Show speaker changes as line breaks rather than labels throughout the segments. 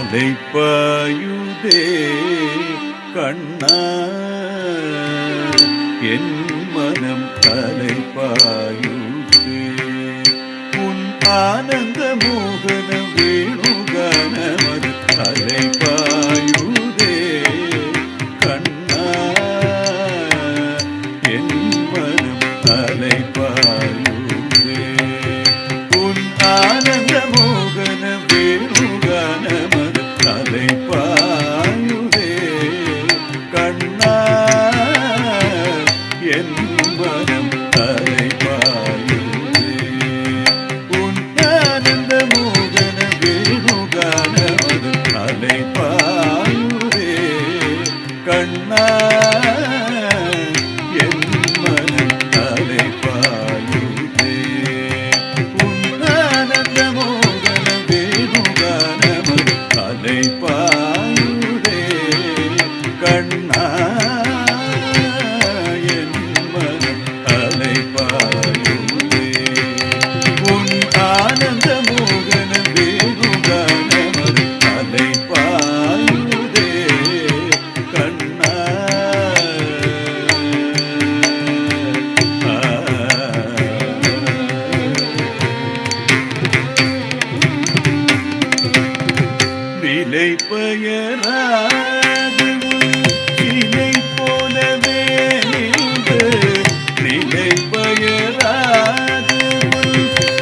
அலைப்பாயுதே கண்ணா என் மனம் அலைப்பாயுதே உன் ஆனந்த மோகன வேணுகானமது அலைப்பாயுதே கண்ணா என் மனம் அலைப்பாயுதே உன் ஆனந்த மோகன வேணுகானமது அலைப்பாயுதே கண்ணா என் மனம் அலைப்பாயுதே உன் ஆனந்த மோகன வேணுகானமது அலைப்பாயுதே கண்ணா என் மனம் அலைப்பாயுதே உன் ஆனந்த மோகன வேணுகானமது அலைப்பாயுதே கண்ணா என் மனம் அலைப்பாயுதே உன் ஆனந்த மோகன வேணுகானமது அலைப்பாயுதே கண்ணா விலை பெயராது சிலை போலவே நின்று நிலை பெயராது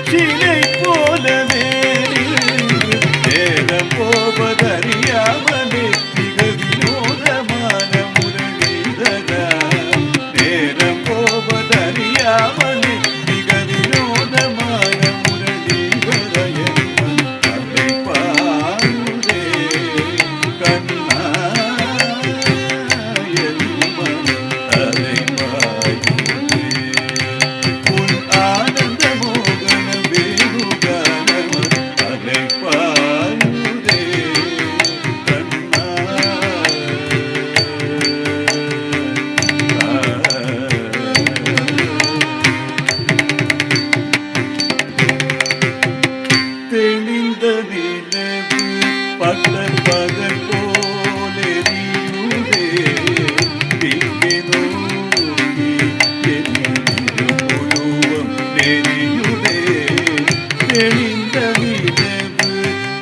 சிலை போலவே நின்று நேரம் போவதறியாமலே மிக வினோதமான முரளிதரா நேரம் போவதறியாமலே மிக வினோதமான முரளிதர அலைப்பாயுதே கண்ணா என் மனம் அலைப்பாயுதே உன் ஆனந்த மோகன வேணுகானமது அலைப்பாயுதே கண்ணா தெளிந்த நிலவு பகல் பகல் போலெரியுதே திங்கை நோக்கி என் உருவம் நெறியுதே தெளிந்த நிலவு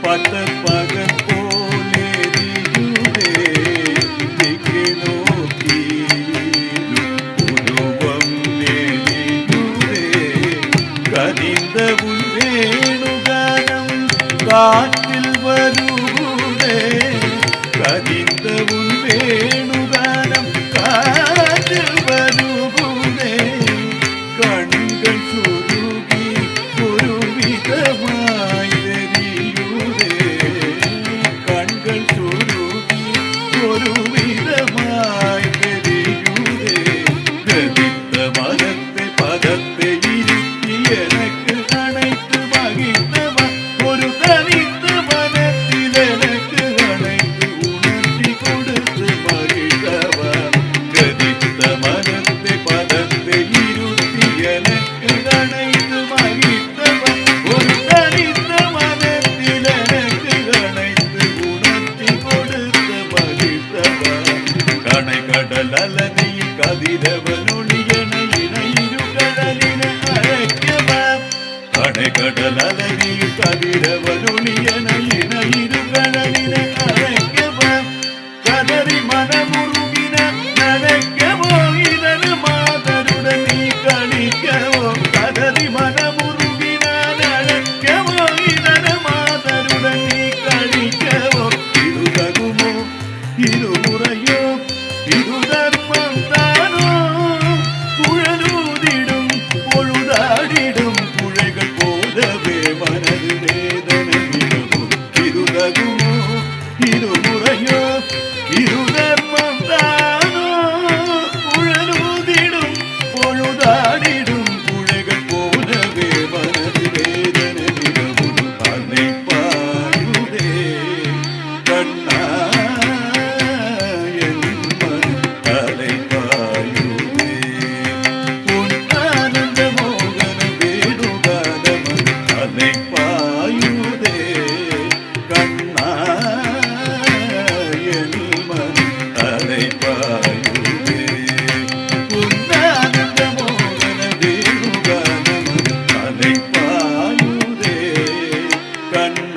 பகல் பகல் போலெரியுதே திங்கை நோக்கி உருவம் நெறியுதே கனிந்த உன் வேணுகானம் காற்றில் வருகுதே கனிந்த உன் வேணுகானம் காற்றில் வருகுதே கண்கள் சுருகி ஒரு விதமாய் தெரியுதே கண்கள் சுருகி ஒரு விதமாய் தெரியுதே கதித்த மதத்தை பதத்தை இருத்தி எனக்கு அனைத்து மகிழ்ந்தவ ஒரு தனித்து கண்ண